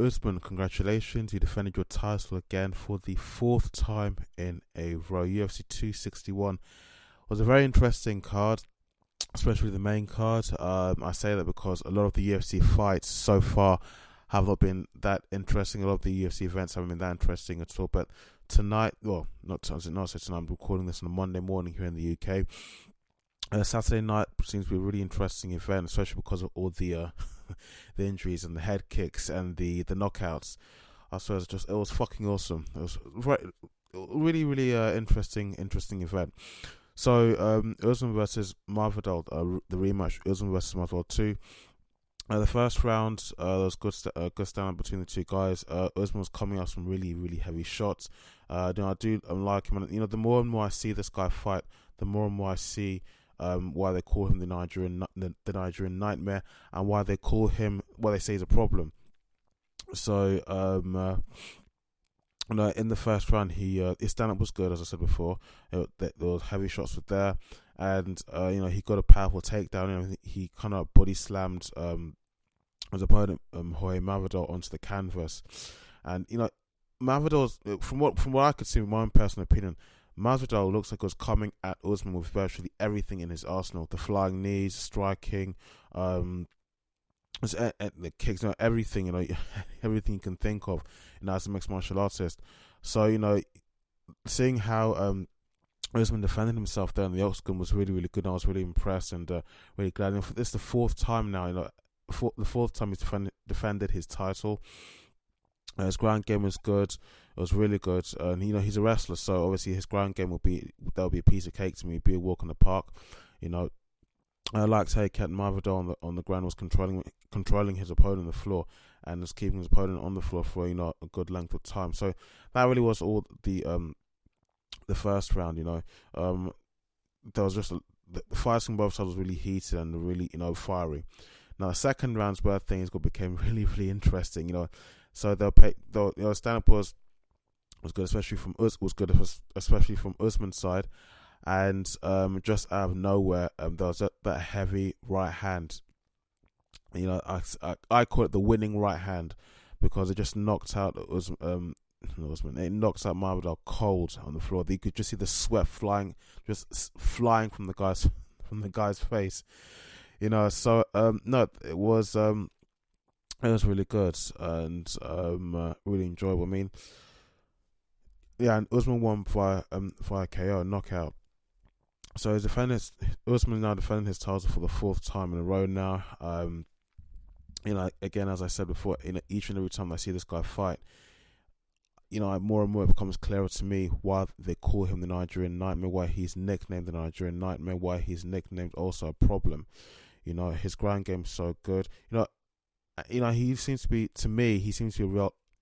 Kamaru Usman, congratulations. You defended your title again for the fourth time in a row. UFC 261 was a very interesting card, especially the main card. I say that because a lot of the UFC fights so far have not been that interesting. A lot of the UFC events haven't been that interesting at all. But tonight, well, not tonight, I'm recording this on a Monday morning here in the UK. Saturday night seems to be a really interesting event, especially because of all the the injuries and the head kicks and the knockouts. I suppose it was fucking awesome. It was really interesting event. So Usman versus Masvidal, the rematch, Usman versus Masvidal 2. The first round, there was good stand-up between the two guys. Usman was coming out some really heavy shots. I do like him, and the more and more I see this guy fight, the more and more I see why they call him the Nigerian Nightmare, and why they call him what they say is a problem. So in the first round, his stand-up was good, as I said before. There was heavy shots were there, and he got a powerful takedown. He kind of body slammed his opponent Jorge Masvidal onto the canvas, and Masvidal's from what I could see, in my own personal opinion, Masvidal looks like he was coming at Usman with virtually everything in his arsenal: the flying knees, striking, the kicks, everything, everything you can think of, as a mixed martial artist. So seeing how Usman defended himself there in the octagon was really good. I was really impressed and really glad. This is the fourth time now. The fourth time he's defended his title. His ground game was good. It was really good, and he's a wrestler, so obviously his ground game will be a piece of cake to me. Be a walk in the park. I liked how he kept Masvidal on the ground, was controlling his opponent on the floor, and was keeping his opponent on the floor for a good length of time. So that really was all the first round. There was just the fights on both sides was really heated and really fiery. Now the second round's where things became really interesting. So stand-up was good, especially from Usman's side, and just out of nowhere, there was that heavy right hand. I call it the winning right hand, because it just knocked out Usman. It knocks out Masvidal cold on the floor. You could just see the sweat flying from the guy's face. So it was really good and really enjoyable. And Usman won via KO, knockout. So Usman is now defending his title for the fourth time in a row now. Again, as I said before, each and every time I see this guy fight, more and more it becomes clearer to me why they call him the Nigerian Nightmare, why he's nicknamed the Nigerian Nightmare, why he's nicknamed also a problem. His ground game's so good. He seems to be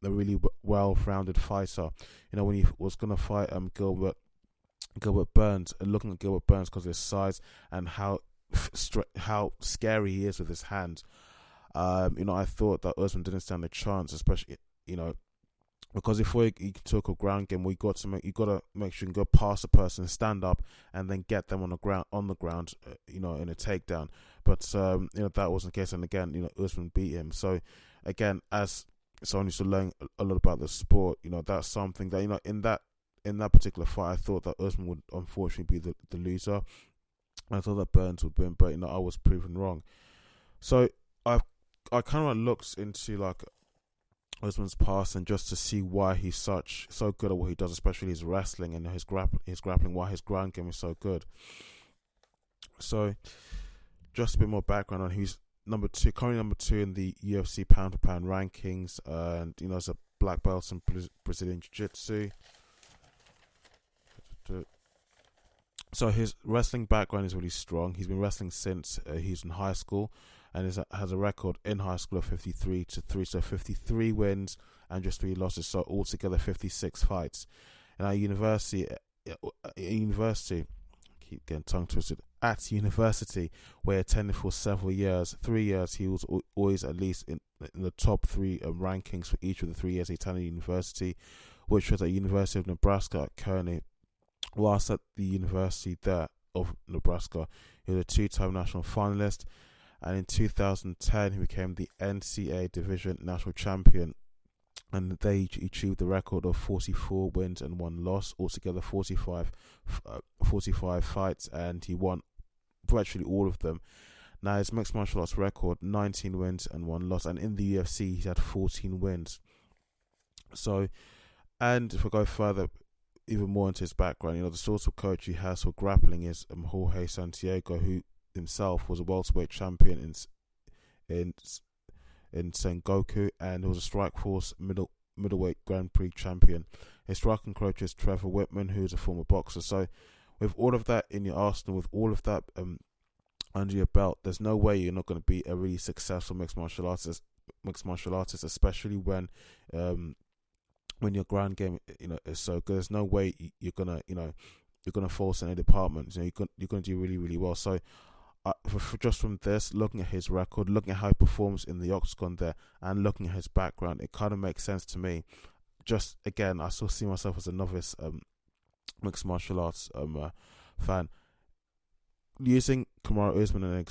a really well-rounded fighter. When he was going to fight Gilbert Burns, looking at Gilbert Burns because of his size and how scary he is with his hands, I thought that Usman didn't stand a chance, especially because before you took a ground game, you got to make sure you can go past the person, stand up, and then get them on the ground, in a takedown. But that wasn't the case, and again, Usman beat him. So again, as someone used to learn a lot about the sport, that's something that in that particular fight, I thought that Usman would unfortunately be the loser. I thought that Burns would win, but I was proven wrong. So I kind of looked into Usman's past, and just to see why he's so good at what he does, especially his wrestling and his grappling, why his ground game is so good. So just a bit more background on who's currently number two in the UFC pound for pound rankings, and as a black belt in Brazilian Jiu-Jitsu. So his wrestling background is really strong. He's been wrestling since he was in high school, and has a record in high school of 53-3, so 53 wins and just 3 losses, so altogether 56 fights. And at university, keep getting tongue twisted. At university, where he attended for several years, 3 years, he was always at least in the top 3 rankings for each of the 3 years he attended university, which was at University of Nebraska at Kearney. Whilst at the University there of Nebraska, he was a 2-time national finalist, and in 2010 he became the NCAA Division national champion and they achieved the record of 44 wins and 1 loss, altogether 45 fights, and he won virtually all of them. Now his mixed martial arts record, 19 wins and 1 loss, and in the UFC he's had 14 wins. So, and if I go further, even more into his background, the sort of coach he has for grappling is Jorge Santiago, who himself was a welterweight champion in Sengoku, and was a Strikeforce middleweight Grand Prix champion. His striking coach is Trevor Weidman, who is a former boxer. So, with all of that in your arsenal, with all of that under your belt, there's no way you're not going to be a really successful mixed martial artist, especially when your ground game is so good. There's no way you're gonna force any department. You're gonna do really, really well. So just from this, looking at his record, looking at how he performs in the octagon there, and looking at his background, it kind of makes sense to me. Just again, I still see myself as a novice mixed martial arts fan. Using Kamaru Usman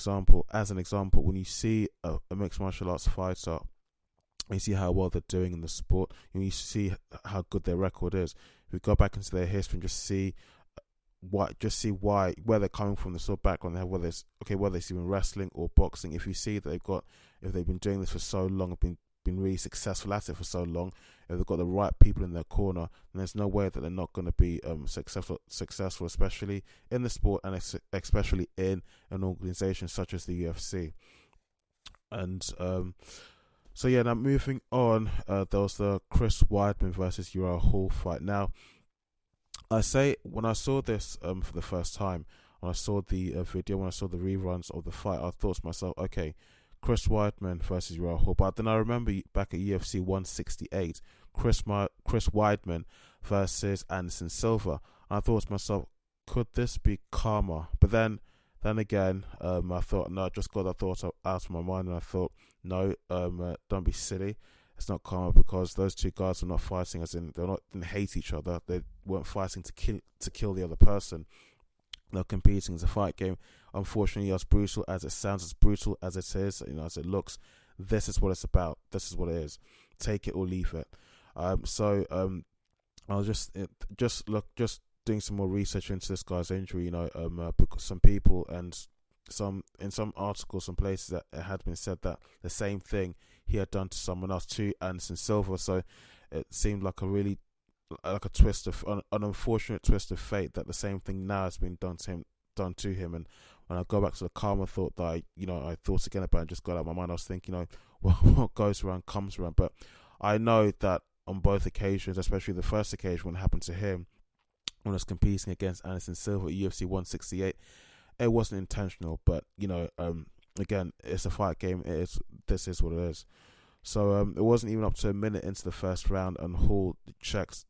as an example, when you see a mixed martial arts fighter, you see how well they're doing in the sport, and you see how good their record is. If we go back into their history and just see where they're coming from, the sort of background they have, whether it's even wrestling or boxing. If you see that if they've been doing this for so long, been really successful at it for so long, if they've got the right people in their corner, then there's no way that they're not going to be successful, especially in the sport, and especially in an organization such as the UFC. And so yeah, now moving on, there was the Chris Weidman versus Uriah Hall fight. Now, I say, when I saw this for the first time, when I saw the video, when I saw the reruns of the fight, I thought to myself, okay, Chris Weidman versus Uriah Hall. But then I remember back at UFC 168, Chris Weidman versus Anderson Silva. And I thought to myself, could this be karma? But then again, I thought, no, I just got that thought out of my mind, and I thought, no, don't be silly. It's not karma, because those two guys are not fighting as in didn't hate each other. They weren't fighting to kill the other person. They're competing as a fight game. Unfortunately, as brutal as it sounds, as brutal as it is, as it looks, this is what it's about. This is what it is. Take it or leave it. I was just doing some more research into this guy's injury. Because some people and in some articles, some places, that it had been said that the same thing he had done to someone else, to Anderson Silva. So it seemed like an unfortunate twist of fate, that the same thing now has been done to him. And when I go back to the karma thought that I thought again about, and just got out of my mind, I was thinking, what goes around comes around. But I know that on both occasions, especially the first occasion when it happened to him, when I was competing against Anderson Silva at UFC 168, it wasn't intentional. But again, it's a fight game. This is what it is. So it wasn't even up to a minute into the first round, and Hall checks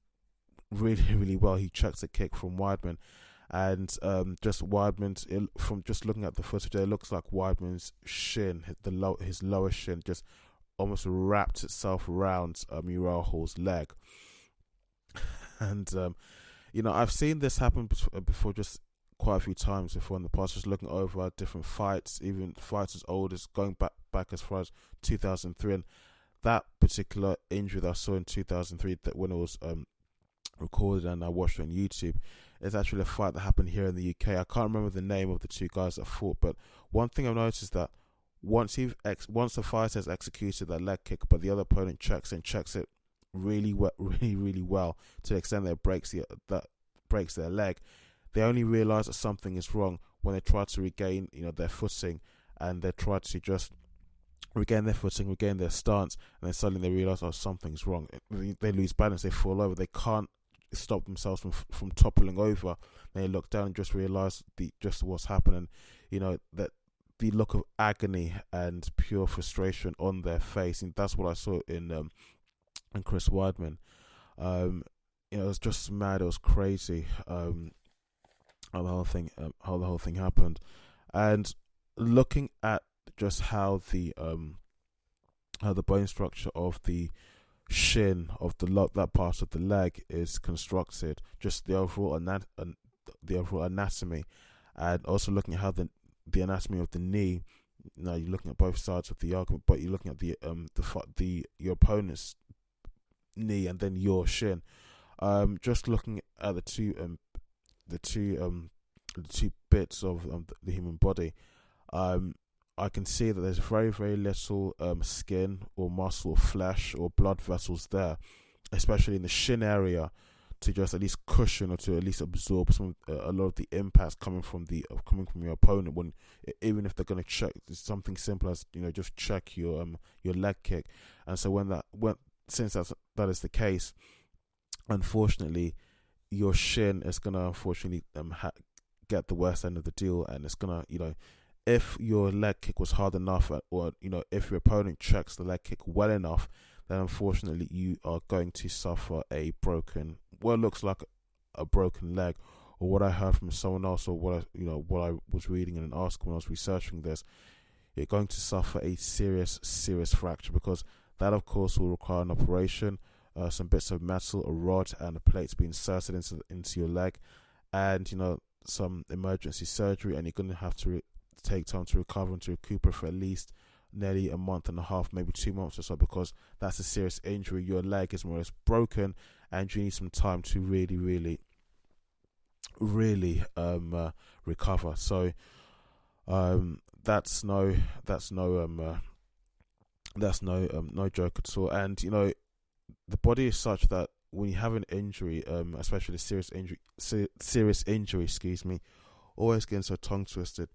really, really well. He checks a kick from Weidman, and just from just looking at the footage, it looks like Weidman's shin, his lower shin, just almost wrapped itself around Uriah Hall's leg. And I've seen this happen before, just quite a few times before in the past, just looking over different fights, even fights as old as going back as far as 2003. And that particular injury that I saw in 2003, that when it was recorded and I watched it on YouTube, is actually a fight that happened here in the UK. I can't remember the name of the two guys that fought, but one thing I've noticed is that once the fighter has executed that leg kick, but the other opponent checks it really well, really well, to the extent that it breaks their leg, they only realise that something is wrong when they try to regain their footing, and they try to just regain their footing, regain their stance, and then suddenly they realise, something's wrong. They lose balance, they fall over, they can't stop themselves from toppling over. They look down and just realise just what's happening. That the look of agony and pure frustration on their face, and that's what I saw in Chris Weidman. It was just mad. It was crazy. How the whole thing happened, and looking at just how the bone structure of the shin of that part of the leg is constructed, just the overall anatomy, and also looking at how the anatomy of the knee. Now you're looking at both sides of the argument, but you're looking at your opponent's knee and then your shin. Just looking at the two bits of the human body, I can see that there's very, very little skin or muscle, or flesh or blood vessels there, especially in the shin area, to just at least cushion or to at least absorb a lot of the impacts coming from your opponent. When even if they're going to check something simple as just check your leg kick, and so since that is the case, unfortunately, your shin is going to unfortunately get the worst end of the deal, and it's going to if your leg kick was hard enough, or if your opponent checks the leg kick well enough, then unfortunately you are going to suffer what looks like a broken leg, or what I heard from someone else, or what I was reading in an article when I was researching this. You're going to suffer a serious fracture, because that of course will require an operation, some bits of metal, a rod, and a plate to be inserted into your leg, and some emergency surgery, and you're going to have to take time to recover and to recuperate for at least nearly a month and a half, maybe 2 months or so, because that's a serious injury. Your leg is more or less broken, and you need some time to really recover. So that's no joke at all. And the body is such that when you have an injury, especially a serious injury, excuse me, always getting so tongue twisted.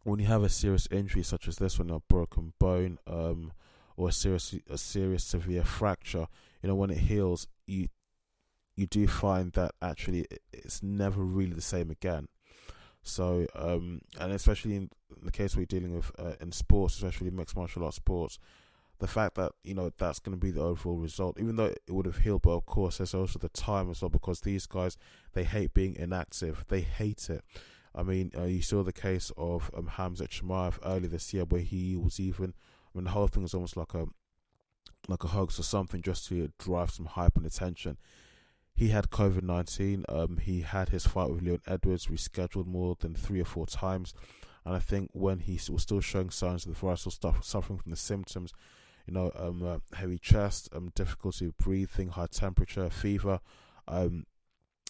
When you have a serious injury such as this one, a broken bone, or a serious severe fracture, when it heals, you do find that actually it's never really the same again. So, and especially in the case we're dealing with in sports, especially mixed martial arts sports, the fact that that's going to be the overall result, even though it would have healed, but of course there's also the time as well, because these guys, they hate being inactive. They hate it. I mean, you saw the case of Khamzat Chimaev earlier this year, where he was the whole thing was almost like a hoax or something, just to drive some hype and attention. He had COVID-19. He had his fight with Leon Edwards rescheduled more than 3 or 4 times, and I think when he was still showing signs of the virus, suffering from the symptoms, heavy chest, difficulty with breathing, high temperature, fever.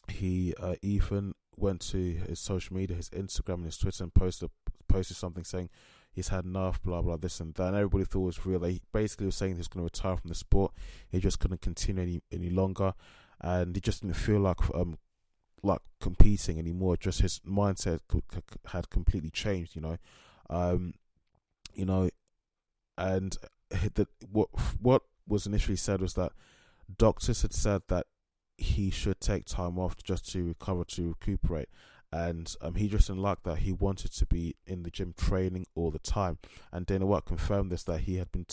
He even went to his social media, his Instagram and his Twitter, and posted something saying he's had enough, blah blah, this and that. And everybody thought it was real. He basically was saying he was going to retire from the sport. He just couldn't continue any longer, and he just didn't feel like competing anymore. Just his mindset had completely changed, and what was initially said was that doctors had said that he should take time off just to recover, to recuperate, and he just didn't like that. He wanted to be in the gym training all the time, and Dana White confirmed this, that he'd been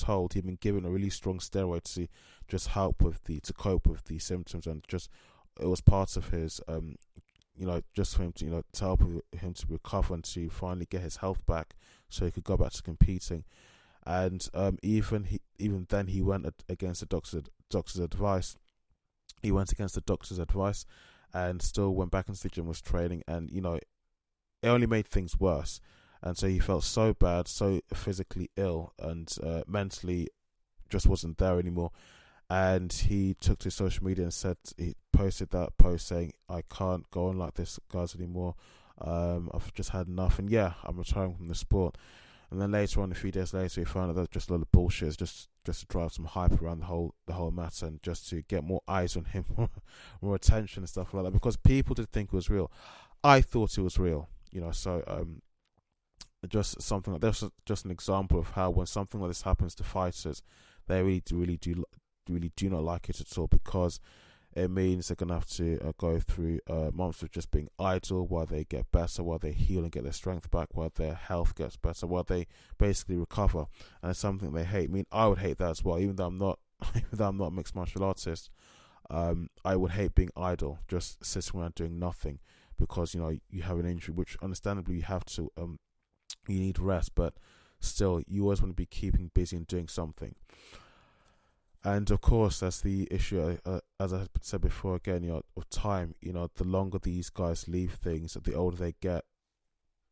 given a really strong steroid to just cope with the symptoms, and just it was part of his just for him to to help him to recover and to finally get his health back so he could go back to competing. And even then he went against the doctor's advice. He went against the doctor's advice and still went back into the gym, was training, and it only made things worse. And so he felt so bad, so physically ill, and mentally just wasn't there anymore. And he took to social media and he posted that post saying, "I can't go on like this, guys, anymore. I've just had enough, and I'm retiring from the sport." And then later on, a few days later, he found out that was just a lot of bullshit. It's just to drive some hype around the whole matter, and just to get more eyes on him, more attention and stuff like that. Because people did think it was real. I thought it was real, So just something like this, just an example of how when something like this happens to fighters, they really do not like it at all, because it means they're going to have to go through months of just being idle while they get better, while they heal and get their strength back, while their health gets better, while they basically recover. And it's something they hate. I mean, I would hate that as well, even though I'm not a mixed martial artist. I would hate being idle, just sitting around doing nothing, because you have an injury, which understandably you have to, you need rest, but still you always want to be keeping busy and doing something. And of course, that's the issue, as I said before, again, of time. The longer these guys leave things, the older they get,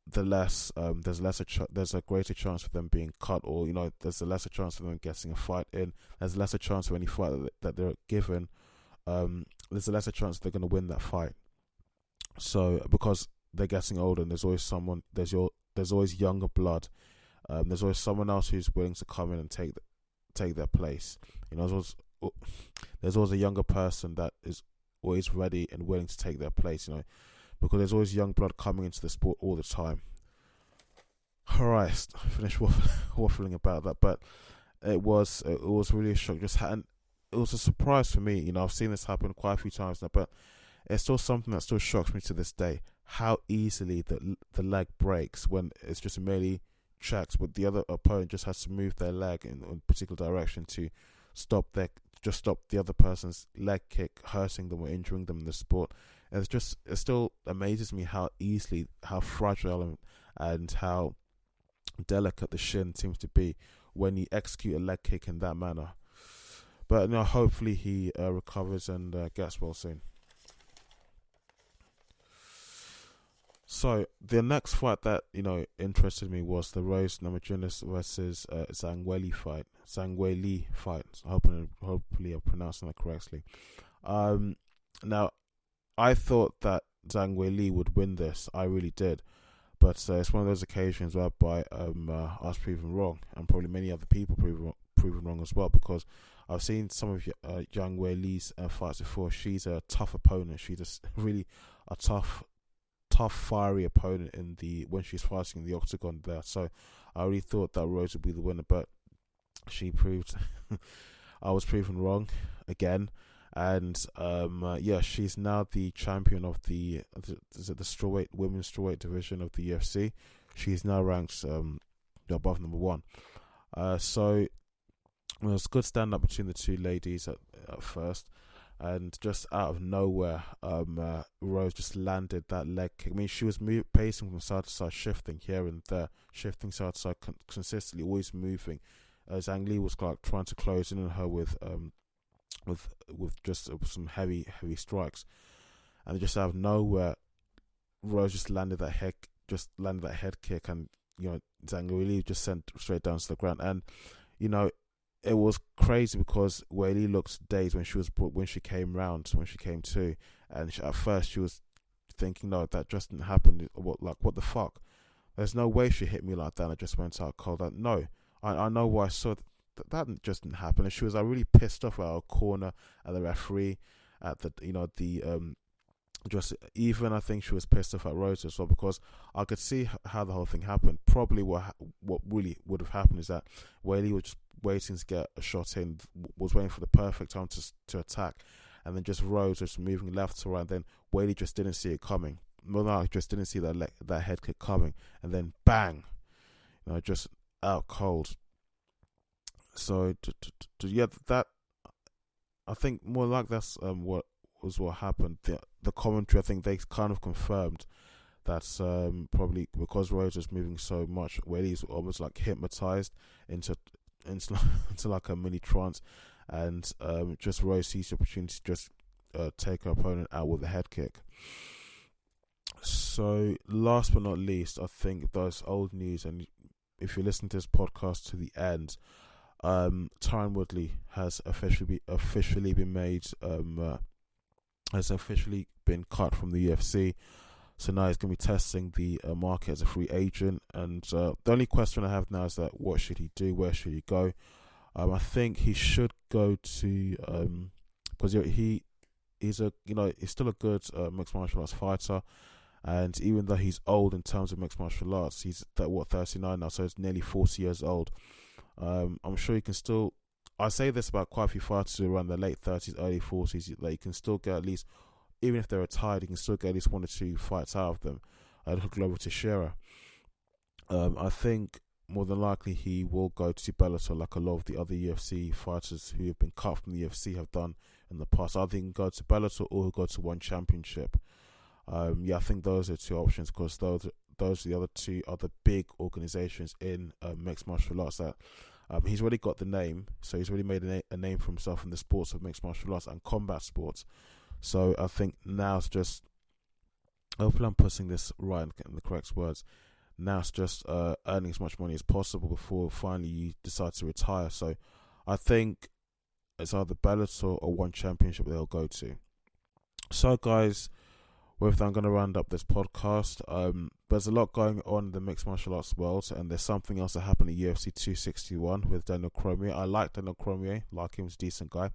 the less there's a greater chance of them being cut, or there's a lesser chance of them getting a fight in. There's a lesser chance of any fight that they're given. There's a lesser chance they're going to win that fight. So because they're getting older, and there's always younger blood. There's always someone else who's willing to come in and take their place. There's always a younger person that is always ready and willing to take their place. Because there's always young blood coming into the sport all the time. Alright, I finished waffling about that, but it was really a shock. It was a surprise for me. I've seen this happen quite a few times now, but it's still something that still shocks me to this day. How easily the leg breaks when it's just merely checked, but the other opponent just has to move their leg in a particular direction to stop the other person's leg kick hurting them or injuring them in the sport. And it still amazes me how fragile and how delicate the shin seems to be when you execute a leg kick in that manner. But hopefully he recovers and gets well soon. So the next fight that interested me was the Rose Namajunas versus Zhang Weili fight. Hopefully I'm pronouncing that correctly. Now I thought that Zhang Weili would win this. I really did, but it's one of those occasions whereby I was proven wrong, and probably many other people proven wrong as well, because I've seen some of Zhang Weili's fights before. She's a tough opponent. She's just really a tough, fiery opponent when she's fighting in the octagon there. So I really thought that Rose would be the winner, but she proved I was proven wrong again. And she's now the champion of the women's strawweight division of the UFC. She's now ranked above number 1. So it was a good stand up between the two ladies at first. And just out of nowhere, Rose just landed that leg kick. I mean, she was pacing from side to side, shifting here and there, shifting side to side, consistently, always moving. Zhang Li was trying to close in on her with just some heavy strikes, and just out of nowhere, Rose just landed that head kick, and Zhang Li just sent straight down to the ground. And it was crazy because Weili looked dazed when she came to, and at first she was thinking, no, that just didn't happen. What the fuck? There's no way she hit me like that and I just went out cold. No, I know why I saw that just didn't happen. And she was really pissed off at our corner, at the referee, at just even I think she was pissed off at Rose as well, because I could see how the whole thing happened. Probably what really would have happened is that Weili was just waiting to get a shot in, was waiting for the perfect time to attack, and then just Rose was moving left to right, and then Weili just didn't see it coming. I just didn't see that head kick coming, and then bang, just out cold. So that I think more like that's what happened. The commentary, I think they kind of confirmed that probably because Rose was moving so much, Weili's almost like hypnotized into like a mini trance, and just Rose sees the opportunity to just take her opponent out with a head kick. So last but not least, I think those old news, and if you listen to this podcast to the end, Tyron Woodley has officially been made has officially been cut from the UFC. So now he's going to be testing the market as a free agent. And the only question I have now is that what should he do? Where should he go? I think he should go to because he's still a good mixed martial arts fighter. And even though he's old in terms of mixed martial arts, he's 39 now, so he's nearly 40 years old. I'm sure he can still. I say this about quite a few fighters who are around their late 30s, early 40s. Like, you can still get at least, even if they're retired, you can still get at least 1 or 2 fights out of them. Look over to Shearer. I think more than likely he will go to Bellator, like a lot of the other UFC fighters who have been cut from the UFC have done in the past. Either he can go to Bellator or he'll go to one championship. I think those are 2 options, because those are the other 2 other big organizations in mixed martial arts that he's already got the name, so he's already made a name for himself in the sports of mixed martial arts and combat sports. So I think now it's just, hopefully I'm putting this right in the correct words, Now it's just earning as much money as possible before finally you decide to retire. So I think it's either Bellator or one championship they'll go to. So guys, with that, I'm going to round up this podcast. There's a lot going on in the mixed martial arts world, and there's something else that happened at UFC 261 with Daniel Cormier. I like Daniel Cormier, like him, he's a decent guy.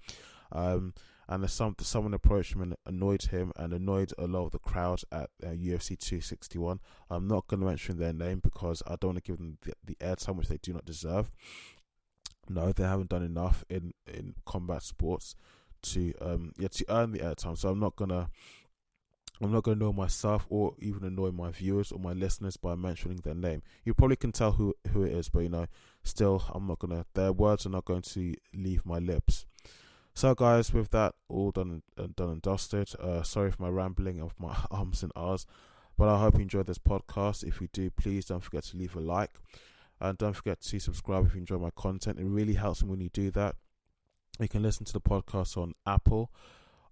And there's someone approached him and annoyed him and annoyed a lot of the crowd at UFC 261. I'm not going to mention their name because I don't want to give them the airtime which they do not deserve. No, they haven't done enough in combat sports to earn the airtime. So I'm not gonna annoy myself or even annoy my viewers or my listeners by mentioning their name. You probably can tell who it is, but still, their words are not going to leave my lips. So guys, with that all done and dusted, sorry for my rambling of my ums and ahs, but I hope you enjoyed this podcast. If you do, please don't forget to leave a like, and don't forget to subscribe if you enjoy my content. It really helps me when you do that. You can listen to the podcast on Apple,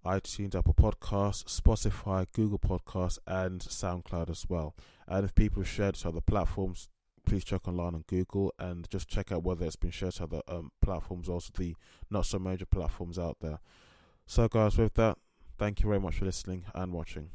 iTunes, Apple Podcasts, Spotify, Google Podcasts, and SoundCloud as well. And if people have shared to other platforms, please check online on Google and just check out whether it's been shared to other platforms, also the not so major platforms out there. So guys, with that, thank you very much for listening and watching.